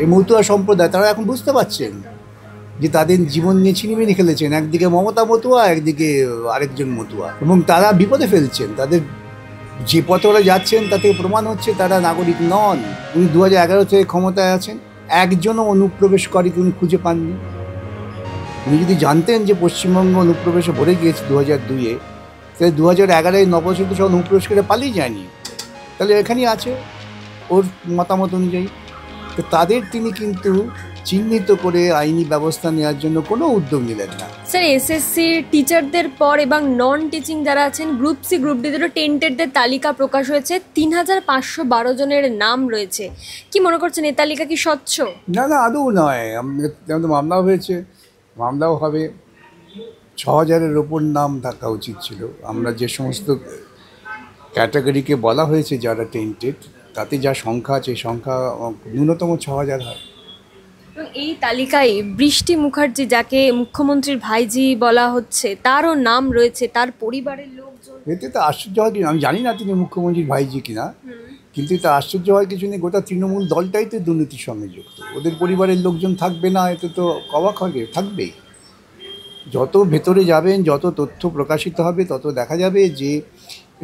এই মতুয়া সম্প্রদায় তারা এখন বুঝতে পারছেন যে তাদের জীবন নিয়ে ছিনিমিনি খেলেছেন, একদিকে মমতা মতুয়া, একদিকে আরেকজন মতুয়া, এবং তারা বিপদে ফেলছেন। তাদের যে পথে ওরা যাচ্ছেন তাতে প্রমাণ হচ্ছে তারা নাগরিক নন। উনি 2011 থেকে ক্ষমতায় আছেন, একজনও অনুপ্রবেশকারী উনি খুঁজে পাননি। উনি যদি জানতেন যে পশ্চিমবঙ্গ অনুপ্রবেশে ভরে গিয়েছে 2002-এ, তাহলে 2011-এ নবসিদ্ধ সব অনুপ্রবেশকারী পালিয়ে যায়নি, তাহলে এখানেই আছে ওর মতামত অনুযায়ী। তো তাদের তিনি কিন্তু চিহ্নিত করে আইনি ব্যবস্থা নেওয়ার জন্য কোনো উদ্যোগ নিলেন না। স্যার, এসএসসি টিচারদের পর এবং নন টিচিং যারা আছেন গ্রুপ সি গ্রুপ ডিদেরও টেন্টেডদের তালিকা প্রকাশ হয়েছে, 3512 জনের নাম রয়েছে। কি মনে করছেন, এই তালিকা কি স্বচ্ছ? না না, আদৌ নয়। আমাদের মামলাও হয়েছে, মামলাও হবে। 6000-এর ওপর নাম থাকা উচিত ছিল। আমরা যে সমস্ত ক্যাটাগরিকে বলা হয়েছে যারা টেন্টেড, তাতে যা সংখ্যা আছে সংখ্যা ন্যূনতম 6000 হয়। এবং এই তালিকায় বৃষ্টি মুখার্জি, যাকে মুখ্যমন্ত্রীর ভাইজি বলা হচ্ছে, তারও নাম রয়েছে, তার পরিবারের লোকজন। এতে তো আশ্চর্য হয় কি, আমি জানি না তিনি মুখ্যমন্ত্রীর ভাইজি কিনা, কিন্তু এটা আশ্চর্য হয় কিছু নেই। গোটা তৃণমূল দলটাই তো দুর্নীতির সঙ্গে যুক্ত, ওদের পরিবারের লোকজন থাকবে না, এতে তো অবাক হবে, থাকবেই। যত ভেতরে যাবেন, যত তথ্য প্রকাশিত হবে, তত দেখা যাবে যে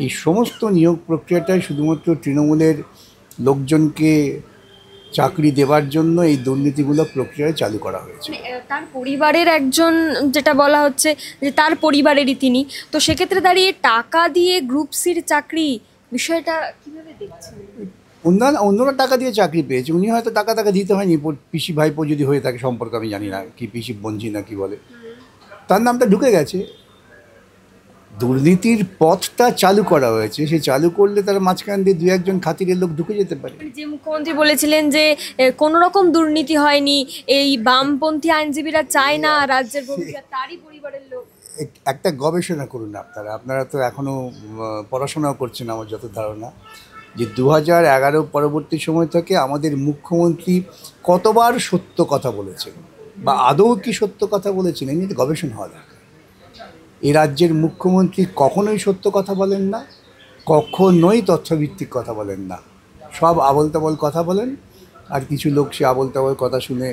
এই সমস্ত নিয়োগ প্রক্রিয়াটাই শুধুমাত্র তৃণমূলের লোকজনকে চাকরি দেওয়ার জন্য এই দুর্নীতিমূলক প্রক্রিয়ায় চালু করা হয়েছে। তার পরিবারের একজন, যেটা বলা হচ্ছে যে তার পরিবারেরই তিনি, তো সেক্ষেত্রে দাঁড়িয়ে টাকা দিয়ে গ্রুপ সির চাকরি, বিষয়টা কিভাবে দেখছেন? অন্যরা টাকা দিয়ে চাকরি পেয়েছে, উনি হয়তো টাকা দিতে হয়নি। পিসি ভাইপো যদি হয়ে থাকে সম্পর্ক, আমি জানি না কি পিসি বঞ্জি না কি বলে, তার নামটা ঢুকে গেছে। দুর্নীতির পথটা চালু করা হয়েছে, সে চালু করলে তার মাঝখান দিয়ে 2-1 খাতিরের লোক ঢুকে যেতে পারে। যে মুখ্যমন্ত্রী বলেছিলেন যে কোনো রকম দুর্নীতি হয়নি, এই বামপন্থী আইনজীবীরা চায় না রাজ্যের ভবিষ্যৎ, তারই পরিবারের লোক। একটা গবেষণা করুন আপনারা তো এখনও পড়াশোনাও করছেন আমার যত ধারণা, যে 2011 পরবর্তী সময় থেকে আমাদের মুখ্যমন্ত্রী কতবার সত্য কথা বলেছেন বা আদৌ কি সত্য কথা বলেছেন, এই নিয়ে গবেষণা হওয়া দরকার। এই রাজ্যের মুখ্যমন্ত্রী কখনোই সত্য কথা বলেন না, কখনোই তথ্যভিত্তিক কথা বলেন না, সব আবোল তাবোল কথা বলেন। আর কিছু লোক সে আবোল তাবোল কথা শুনে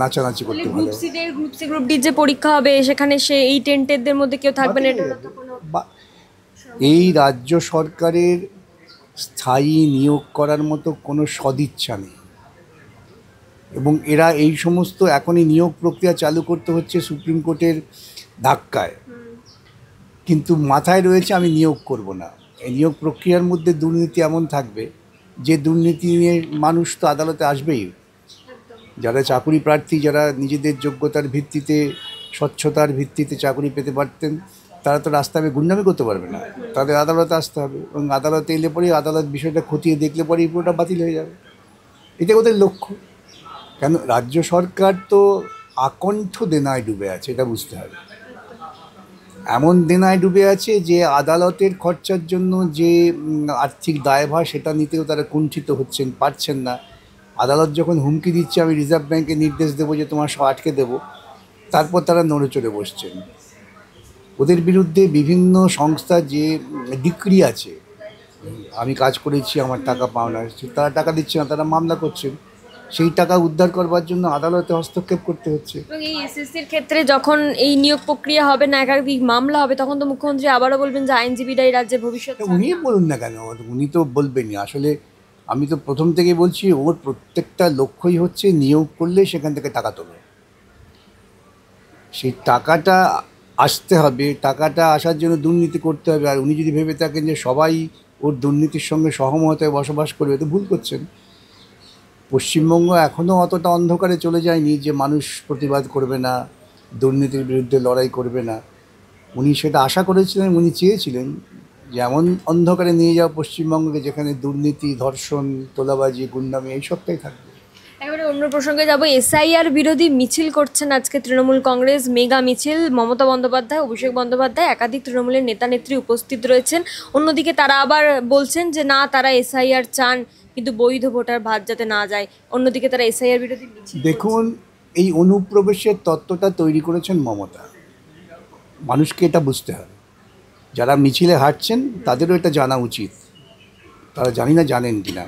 নাচানাচি করতে ভালো। গ্রুপ সি গ্রুপ ডি যে পরীক্ষা হবে, সেখানে সে এই টেন্টেডদের মধ্যে কেউ থাকবে না, এটা তো কোনো। এই রাজ্য সরকারের স্থায়ী নিয়োগ করার মতো কোনো সদিচ্ছা নেই, এবং এরা এই সমস্ত এখনই নিয়োগ প্রক্রিয়া চালু করতে হচ্ছে সুপ্রিম কোর্টের ধাক্কায়, কিন্তু মাথায় রয়েছে আমি নিয়োগ করব না। এই নিয়োগ প্রক্রিয়ার মধ্যে দুর্নীতি এমন থাকবে যে দুর্নীতি নিয়ে মানুষ তো আদালতে আসবেই। যারা চাকরি প্রার্থী, যারা নিজেদের যোগ্যতার ভিত্তিতে, স্বচ্ছতার ভিত্তিতে চাকরি পেতে পারতেন, তারা তো রাস্তায় গুন্ডামি করতে পারবে না, তাদের আদালতে আসতে হবে, এবং আদালতে এলে পরেই আদালত বিষয়টা খতিয়ে দেখলে পরেই পুরোটা বাতিল হয়ে যাবে। এটা ওদের লক্ষ্য। কেন রাজ্য সরকার তো আকণ্ঠ দেনায় ডুবে আছে, এটা বুঝতে হবে। এমন দেনায় ডুবে আছে যে আদালতের খরচার জন্য যে আর্থিক দায়ভার, সেটা নিতেও তারা কুণ্ঠিত হচ্ছেন, পারছেন না। আদালত যখন হুমকি দিচ্ছে আমি রিজার্ভ ব্যাঙ্কে নির্দেশ দেবো যে তোমার সব আটকে দেবো, তারপর তারা নড়ে চড়ে বসছেন। ওদের বিরুদ্ধে বিভিন্ন সংস্থা যে ডিক্রি আছে, আমি কাজ করেছি আমার টাকা পাওনা, তারা টাকা দিচ্ছে না, তারা মামলা করছেন। সেই টাকা উদ্ধার করবার জন্য আদালতে হস্তক্ষেপ করতে হচ্ছে। এবং এই এসএসসির ক্ষেত্রে যখন এই নিয়োগ প্রক্রিয়া হবে না, একাধিক মামলা হবে, তখন তো মুখ্যমন্ত্রী আবারও বলবেন যে আইনজীবীরা এই রাজ্যের ভবিষ্যৎ। উনি বলুন না কেন, উনি তো বলবেনই। আসলে আমি তো প্রথম থেকেই বলছি, ওর প্রত্যেকটা লক্ষ্যই হচ্ছে নিয়োগ করলে সেখান থেকে টাকা তোলে, সেই টাকাটা আসতে হবে, টাকাটা আসার জন্য দুর্নীতি করতে হবে। আর উনি যদি ভেবে থাকেন যে সবাই ওর দুর্নীতির সঙ্গে সহমত হয়ে বসবাস করবে, তো ভুল করছেন। পশ্চিমবঙ্গ এখনও অতটা অন্ধকারে চলে যায়নি যে মানুষ প্রতিবাদ করবে না, দুর্নীতির বিরুদ্ধে লড়াই করবে না। উনি সেটা আশা করেছিলেন, উনি চেয়েছিলেন যে এমন অন্ধকারে নিয়ে যাওয়া পশ্চিমবঙ্গকে যেখানে দুর্নীতি, ধর্ষণ, তোলাবাজি, গুন্ডামি এই সবটাই থাকবে। এবারে অন্য প্রসঙ্গে যাব। এসআইআর বিরোধী মিছিল করছেন আজকে তৃণমূল কংগ্রেস, মেগা মিছিল। মমতা বন্দ্যোপাধ্যায়, অভিষেক বন্দ্যোপাধ্যায়, একাধিক তৃণমূলের নেতা নেত্রী উপস্থিত রয়েছেন। অন্যদিকে তারা আবার বলছেন যে না, তারা এসআইআর চান, কিন্তু বৈধ ভোটার বাদ যাতে না যায়। অন্যদিকে তারা এসআইআর বিরোধী মিছিল। দেখুন, এই অনুপ্রবেশের তত্ত্বটা তৈরি করেছেন মমতা। মানুষকে এটা বুঝতে হবে, যারা মিছিলে হাঁটছেন তাদেরও এটা জানা উচিত। তারা জানি না জানেন কি না,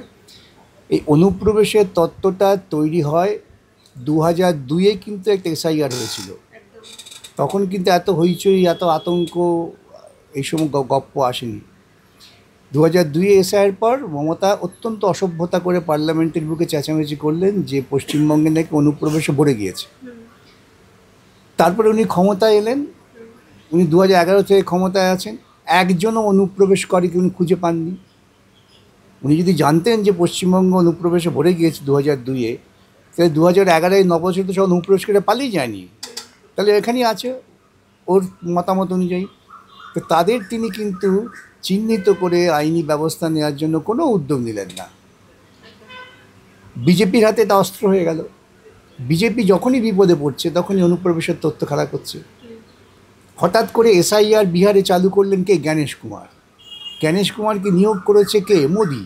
এই অনুপ্রবেশের তত্ত্বটা তৈরি হয় 2002-এ, কিন্তু একটা এসআইআর হয়েছিল। তখন কিন্তু এত হইচই, এত আতঙ্ক, এই সময় গপ্প আসেনি। 2002-এ এসআইআর পর মমতা অত্যন্ত অসভ্যতা করে পার্লামেন্টের বুকে চেঁচামেচি করলেন যে পশ্চিমবঙ্গে নাকি অনুপ্রবেশে ভরে গিয়েছে। তারপরে উনি ক্ষমতায় এলেন, উনি 2011 থেকে ক্ষমতায় আছেন, একজনও অনুপ্রবেশকারীকে উনি খুঁজে পাননি। উনি যদি জানতেন যে পশ্চিমবঙ্গ অনুপ্রবেশে ভরে গিয়েছে 2002-এ, তাহলে 2011-এ নববর্ষে তো সব অনুপ্রবেশকারীরা পালিয়ে যায়নি, তাহলে এখানেই আছে ওর মতামত অনুযায়ী। তো তাদের তিনি কিন্তু চিহ্নিত করে আইনি ব্যবস্থা নেওয়ার জন্য কোনো উদ্যোগ নিলেন না। বিজেপির হাতে এটা অস্ত্র হয়ে গেল। বিজেপি যখনই বিপদে পড়ছে তখনই অনুপ্রবেশের তথ্য খারাপ হচ্ছে। হঠাৎ করে এসআইআর বিহারে চালু করলেন কে? জ্ঞানেশ কুমার। জ্ঞানেশ কুমারকে নিয়োগ করেছে কে? মোদি।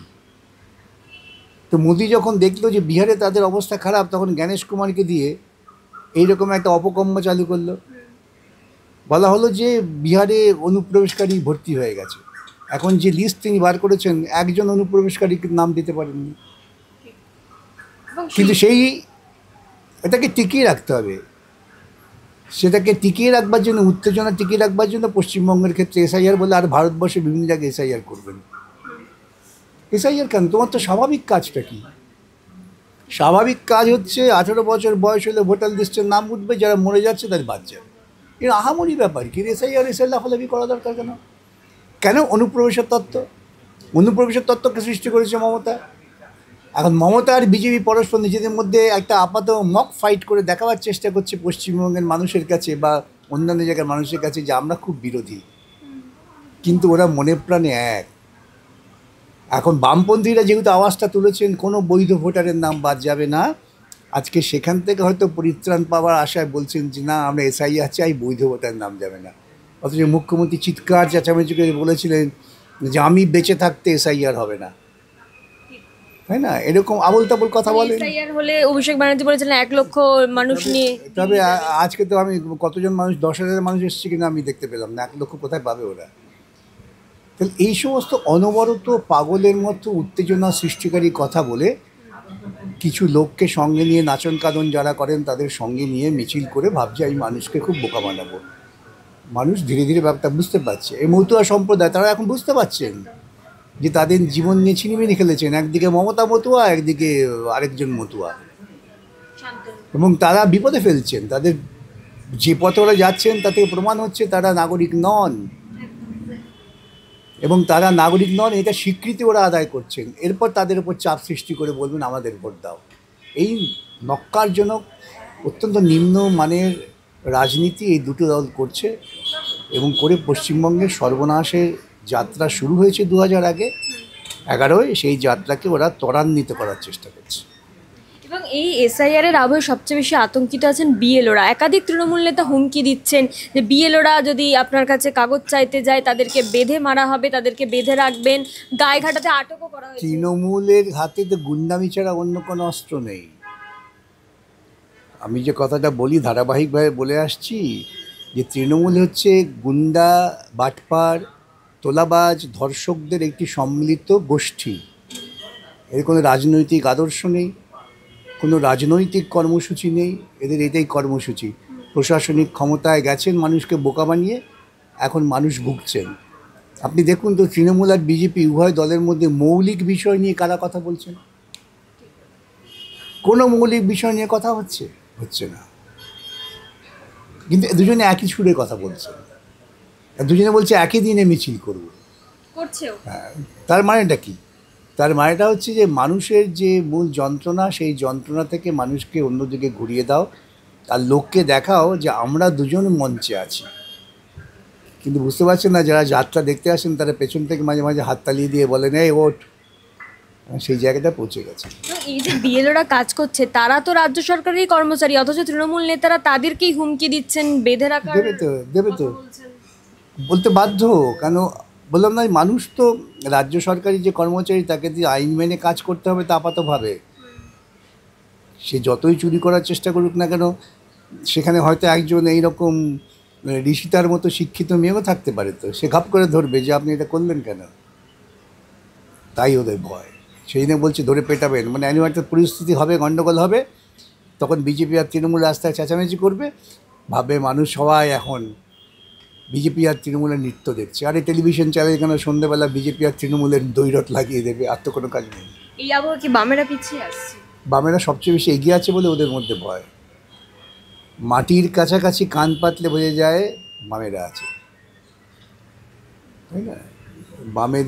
তো মোদি যখন দেখলো যে বিহারে তাদের অবস্থা খারাপ, তখন জ্ঞানেশ কুমারকে দিয়ে এইরকম একটা অপকর্ম চালু করলো। বলা হলো যে বিহারে অনুপ্রবেশকারী ভর্তি হয়ে গেছে। এখন যে লিস্ট তিনি বার করেছেন, একজন অনুপ্রবেশকারীকে নাম দিতে পারেননি। কিন্তু এটাকে টিকিয়ে রাখতে হবে। সেটাকে টিকিয়ে রাখবার জন্য, উত্তেজনা টিকিয়ে রাখবার জন্য পশ্চিমবঙ্গের ক্ষেত্রে এসআইআর বলে, আর ভারতবর্ষে বিভিন্ন জায়গায় এসআইআর করবেন। এসআইআর কেন? তোমার তো স্বাভাবিক কাজটা কি? স্বাভাবিক কাজ হচ্ছে 18 বছর বয়স হলে ভোটার লিস্টের নাম উঠবে, যারা মরে যাচ্ছে তাদের বাদ যাবে। এর আহামরি ব্যাপার কি? এসআইআর লাফালাফি করা দরকার কেন? কেন অনুপ্রবেশের তত্ত্ব? অনুপ্রবেশের তত্ত্বকে সৃষ্টি করেছে মমতা। এখন মমতা আর বিজেপি পরস্পর নিজেদের মধ্যে একটা আপাতত মক ফাইট করে দেখাবার চেষ্টা করছে পশ্চিমবঙ্গের মানুষের কাছে বা অন্যান্য জায়গার মানুষের কাছে যে আমরা খুব বিরোধী, কিন্তু ওরা মনে প্রাণে এক। এখন বামপন্থীরা যেহেতু আওয়াজটা তুলেছেন কোনো বৈধ ভোটারের নাম বাদ যাবে না, আজকে সেখান থেকে হয়তো পরিত্রাণ পাওয়ার আশায় বলছেন যে না, আমরা এসআইআর চাই, বৈধ ভোটারের নাম যাবে না। অথচ মুখ্যমন্ত্রী চিৎকার চেঁচামেচি করে বলেছিলেন যে আমি বেঁচে থাকতে এসআইআর হবে না, তাই না? এরকম আবল তাবল কথা বলেন। এসআইআর হলে অভিষেক ব্যানার্জি বলেছিলেন 1 লক্ষ মানুষ নিয়ে। তবে আজকে তো আমি কতজন মানুষ, 10,000 মানুষ এসছে কিনা আমি দেখতে পেলাম না। 1 লক্ষ কোথায় পাবে ওরা? তাহলে এই সমস্ত অনবরত পাগলের মতো উত্তেজনা সৃষ্টিকারী কথা বলে কিছু লোককে সঙ্গে নিয়ে নাচন কাদন যারা করেন তাদের সঙ্গে নিয়ে মিছিল করে ভাবছে আমি মানুষকে খুব বোকা বানাবো। মানুষ ধীরে ধীরে ব্যাপারটা বুঝতে পারছে। এই মতুয়া সম্প্রদায় তারা এখন বুঝতে পারছেন যে তাদের জীবন নিয়ে ছিনিমিনি খেলেছেন। একদিকে মমতা মতুয়া, একদিকে আরেকজন মতুয়া, এবং তারা বিপদে ফেলছেন। তাদের যে পথে ওরা যাচ্ছেন তাতে প্রমাণ হচ্ছে তারা নাগরিক নন, এবং তারা নাগরিক নন এটা স্বীকৃতি ওরা আদায় করছেন। এরপর তাদের উপর চাপ সৃষ্টি করে বলবেন আমাদের ভোট দাও। এই নক্কারজনক অত্যন্ত নিম্ন মানের রাজনীতি এই দুটো দল করছে, এবং করে পশ্চিমবঙ্গের সর্বনাশের যাত্রা শুরু হয়েছে 2011 সেই যাত্রাকে ওরা ত্বরান্বিত করার চেষ্টা করছে। এবং এই এসআইআর এর আবহে সবচেয়ে বেশি আতঙ্কিত আছেন বিএলওরা। একাধিক তৃণমূল নেতা হুমকি দিচ্ছেন যে বিএলওরা যদি আপনার কাছে কাগজ চাইতে যায় তাদেরকে বেঁধে মারা হবে, তাদেরকে বেঁধে রাখবেন, গায়েঘাটাতে আটকও করা হয়েছে। তৃণমূলের হাতে তো গুন্ডামি ছাড়া অন্য কোনো অস্ত্র নেই। আমি যে কথাটা বলি ধারাবাহিকভাবে বলে আসছি যে তৃণমূল হচ্ছে গুন্ডা, বাটপার, তোলাবাজ, ধর্ষকদের একটি সম্মিলিত গোষ্ঠী। এর কোনো রাজনৈতিক আদর্শ নেই, কোনো রাজনৈতিক কর্মসূচি নেই, এদের এটাই কর্মসূচি। প্রশাসনিক ক্ষমতায় গেছেন মানুষকে বোকা বানিয়ে, এখন মানুষ ভুগছেন। আপনি দেখুন তো তৃণমূল আর বিজেপি উভয় দলের মধ্যে মৌলিক বিষয় নিয়ে কারা কথা বলছেন? কোনো মৌলিক বিষয় নিয়ে কথা হচ্ছে না। কিন্তু দুজনে একই সুরে কথা বলছেন, দুজনে বলছে একই দিনে মিছিল করবো। হ্যাঁ, তার মানেটা কি? তার মানেটা হচ্ছে যে মানুষের যে মূল যন্ত্রণা, সেই যন্ত্রণা থেকে মানুষকে অন্যদিকে ঘুরিয়ে দাও, আর লোককে দেখাও যে আমরা দুজন মঞ্চে আছি। কিন্তু বুঝতে পারছেন না, যারা যাত্রা দেখতে আসেন তারা পেছন থেকে মাঝে মাঝে হাততালি দিয়ে বলেন এই ওঠ, সেই জায়গাটা পৌঁছে গেছে। এই যে বিএলওরা কাজ করছে তারা তো রাজ্য সরকারেরই কর্মচারী, অথচ তৃণমূল নেতারা তাদেরকেই হুমকি দিচ্ছেন বেঁধে রাখা। দেবে তো বলতে বাধ্য। কেন বললাম না, মানুষ তো রাজ্য সরকারি যে কর্মচারী তাকে দিয়ে আইন মেনে কাজ করতে হবে তা আপাতভাবে। সে যতই চুরি করার চেষ্টা করুক না কেন, সেখানে হয়তো একজন এইরকম ঋষিতার মতো শিক্ষিত মেয়েও থাকতে পারে, তো সে ঘাপ করে ধরবে যে আপনি এটা করলেন কেন। তাই ওদের ভয়। সেই দিনে বলছে ধরে পেটাবেন, মানে এমন একটা পরিস্থিতি হবে, গণ্ডগোল হবে, তখন বিজেপি আর তৃণমূল রাস্তায় চেঁচামেচি করবে, ভাবে মানুষ সবাই এখন বিজেপি আর তৃণমূলের নৃত্য দেখছে। আর এই টেলিভিশন চ্যানেল কেন সন্ধ্যেবেলা বিজেপি আর তৃণমূলের দৈরথ লাগিয়ে দেবে, আর তো কোনো কাজ নেই। এই আবহাওয়া কি বামেরা পিছিয়ে আসছে? বামেরা সবচেয়ে বেশি এগিয়ে আছে বলে ওদের মধ্যে ভয়। মাটির কাছাকাছি কান পাতলে বোঝা যায় বামেরা আছে, তাই না? বামের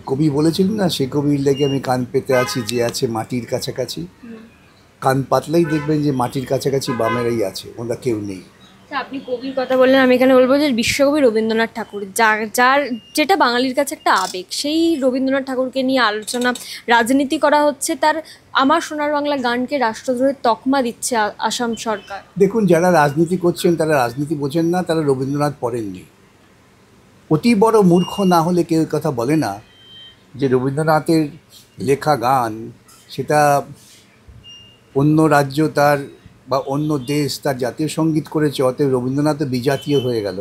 কবি বলেছিলেন না, সে কবির লেগে আমি কান পেতে আছি, যে আছে মাটির কাছাকাছি। কান পাতলেই দেখবেন যে মাটির কাছাকাছি বামেরাই আছে, ওরা কেউ নেই। আপনি কবির কথা বললেন, আমি এখানে বলবো যে বিশ্বকবি রবীন্দ্রনাথ ঠাকুর, যার যেটা বাঙালির কাছে একটা আবেগ, সেই রবীন্দ্রনাথ ঠাকুরকে নিয়ে আলোচনা, রাজনীতি করা হচ্ছে। তার আমার সোনার বাংলা গানকে রাষ্ট্রদ্রোহের তকমা দিচ্ছে আসাম সরকার। দেখুন, যারা রাজনীতি করছেন তারা রাজনীতি বোঝেন না, তারা রবীন্দ্রনাথ পড়েননি। অতি বড় মূর্খ না হলে কেউ কথা বলে না যে রবীন্দ্রনাথের লেখা গান সেটা অন্য রাজ্য তার বা অন্য দেশ তার জাতীয় সঙ্গীত করেছে, অতএব রবীন্দ্রনাথ বিজাতীয় হয়ে গেল।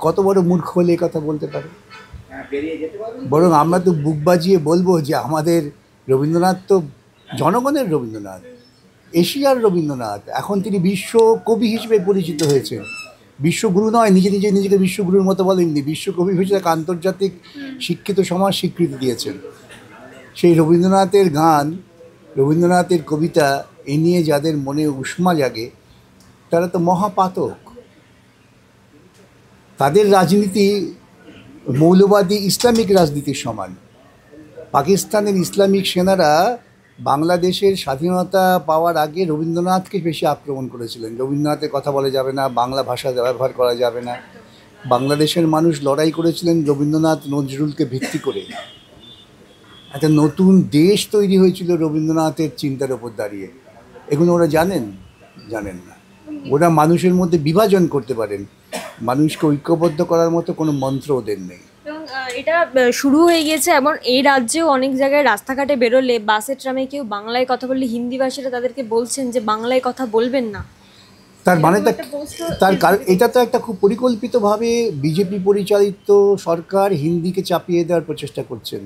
কত বড় মূর্খ হলে এই কথা বলতে পারে? বরং আমরা তো বুক বাজিয়ে বলবো যে আমাদের রবীন্দ্রনাথ তো জনগণের রবীন্দ্রনাথ, এশিয়ার রবীন্দ্রনাথ। এখন তিনি বিশ্ব কবি হিসেবে পরিচিত হয়েছেন। বিশ্বগুরু নয়, নিজেকে বিশ্বগুরুর মতো বলেননি, বিশ্বকবি হিসেবে এক আন্তর্জাতিক শিক্ষিত সমাজ স্বীকৃতি দিয়েছেন। সেই রবীন্দ্রনাথের গান, রবীন্দ্রনাথের কবিতা এ নিয়ে যাদের মনে উষ্মা জাগে তারা তো মহাপাতক। তাদের রাজনীতি মৌলবাদী ইসলামিক রাজনীতির সমান। পাকিস্তানের ইসলামিক সেনারা বাংলাদেশের স্বাধীনতা পাওয়ার আগে রবীন্দ্রনাথকে বেশি আক্রমণ করেছিলেন। রবীন্দ্রনাথের কথা বলা যাবে না, বাংলা ভাষা ব্যবহার করা যাবে না। বাংলাদেশের মানুষ লড়াই করেছিলেন রবীন্দ্রনাথ নজরুলকে ভিত্তি করে। একটা নতুন দেশ তৈরি হয়েছিল রবীন্দ্রনাথের চিন্তার ওপর দাঁড়িয়ে। এগুলো ওরা জানেন না। ওরা মানুষের মধ্যে বিভাজন করতে পারেন, মানুষকে ঐক্যবদ্ধ করার মতো কোনো মন্ত্র ওদের নেই। এবং এটা শুরু হয়ে গিয়েছে। এবং এই রাজ্যেও অনেক জায়গায় রাস্তাঘাটে বেরোলে, বাসে ট্রামে কেউ বাংলায় কথা বললে হিন্দিভাষীরা তাদেরকে বলছেন যে বাংলায় কথা বলবেন না। তার মানে এটা তো একটা খুব পরিকল্পিতভাবে বিজেপি পরিচালিত সরকার হিন্দিকে চাপিয়ে দেওয়ার প্রচেষ্টা করছেন।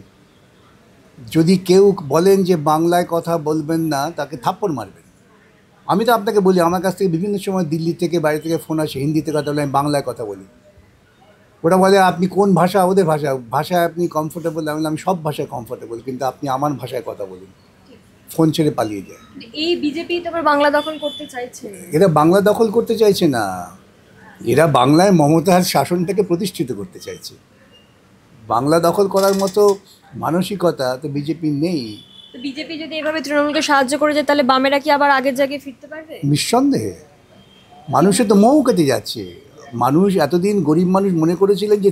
যদি কেউ বলেন যে বাংলায় কথা বলবেন না, তাকে থাপ্পড় মারবেন। আমি তো আপনাকে বলি, আমার কাছ থেকে বিভিন্ন সময় দিল্লি থেকে, বাড়ি থেকে ফোন আসে, হিন্দিতে কথা বলে, আমি বাংলায় কথা বলি। ওরা বলে আপনি কোন ভাষা? ওদের ভাষায় আপনি কমফোর্টেবল? আমি সব ভাষায় কমফোর্টেবল, কিন্তু আপনি আমার ভাষায় কথা বলুন। ফোন ছেড়ে পালিয়ে যায়। এই বিজেপি তো আবার বাংলা দখল করতে চাইছে। এরা বাংলা দখল করতে চাইছে না, এরা বাংলায় মমতার শাসনটাকে প্রতিষ্ঠিত করতে চাইছে। বাংলা দখল করার মতো মানসিকতা তো বিজেপির নেই। বিজেপি যদি এভাবে তৃণমূলকে সাহায্য করে যায়, তাহলে বামেরা কি আবার আগের জায়গায় ফিরতে পারবে? নিঃসন্দেহে। মানুষের তো মৌ কেটে যাচ্ছে। মানুষ এতদিন গরিব মানুষ মনে করেছিলেন যে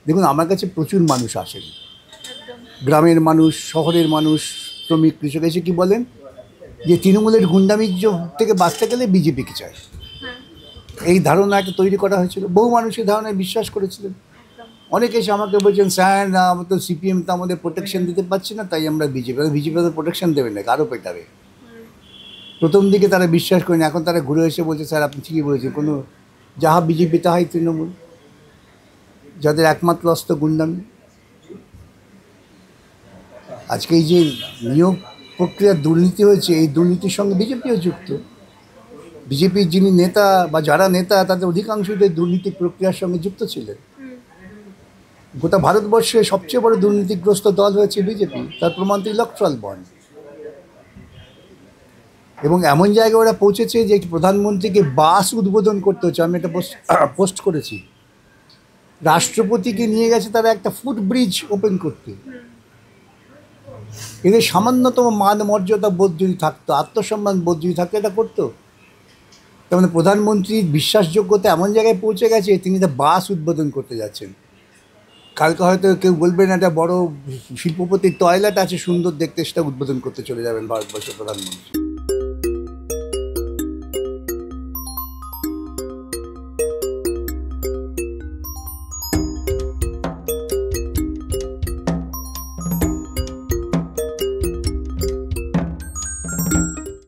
দেখুন, আমার কাছে প্রচুর মানুষ আসেন, গ্রামের মানুষ, শহরের মানুষ, শ্রমিক, কৃষক, এসে কি বলেন যে তৃণমূলের গুন্ডামি থেকে বাঁচতে গেলে বিজেপিকে চায়। এই ধারণা একটা তৈরি করা হয়েছিল, বহু মানুষ এই ধারণায় বিশ্বাস করেছিলেন। অনেকে এসে আমাকে বলছেন স্যার না, আমরা তো সিপিএম তো আমাদের প্রোটেকশন দিতে পারছি না, তাই আমরা বিজেপি তো প্রোটেকশন দেবেন না, আরও পেটাবে। প্রথম দিকে তারা বিশ্বাস করেন, এখন তারা ঘুরে এসে বলছে স্যার আপনি ঠিকই বলেছেন, কোনো যাহা বিজেপি তাহাই তৃণমূল, যাদের একমাত্র অস্ত্র গুন্ডামি। আজকে এই যে নিয়োগ প্রক্রিয়ার দুর্নীতি হয়েছে, এই দুর্নীতির সঙ্গে বিজেপিও যুক্ত। বিজেপির যিনি নেতা বা যারা নেতা, তাদের অধিকাংশই দুর্নীতি প্রক্রিয়ার সঙ্গে যুক্ত ছিলেন। গোটা ভারতবর্ষে সবচেয়ে বড় দুর্নীতিগ্রস্ত দল হয়েছে বিজেপি, তার প্রমাণ তো ইলেকট্রাল বন্ড। এবং এমন জায়গায় ওরা পৌঁছেছে যে প্রধানমন্ত্রীকে বাস উদ্বোধন করতে হচ্ছে। আমি এটা পোস্ট করেছি, রাষ্ট্রপতিকে নিয়ে গেছে তারা একটা ফুট ব্রিজ ওপেন করতে। এদের সামান্যতম মান মর্যাদা বোধ যদি থাকতো, আত্মসম্মান বোধ যদি থাকতো, এটা করতো। তার মানে প্রধানমন্ত্রীর বিশ্বাসযোগ্যতা এমন জায়গায় পৌঁছে গেছে, তিনি তা বাস উদ্বোধন করতে যাচ্ছেন। কালকে হয়তো কেউ বলবেন একটা বড় শিল্পপতির টয়লেট আছে সুন্দর দেখতে, সেটা উদ্বোধন করতে চলে যাবেন ভারতবর্ষের প্রধানমন্ত্রী।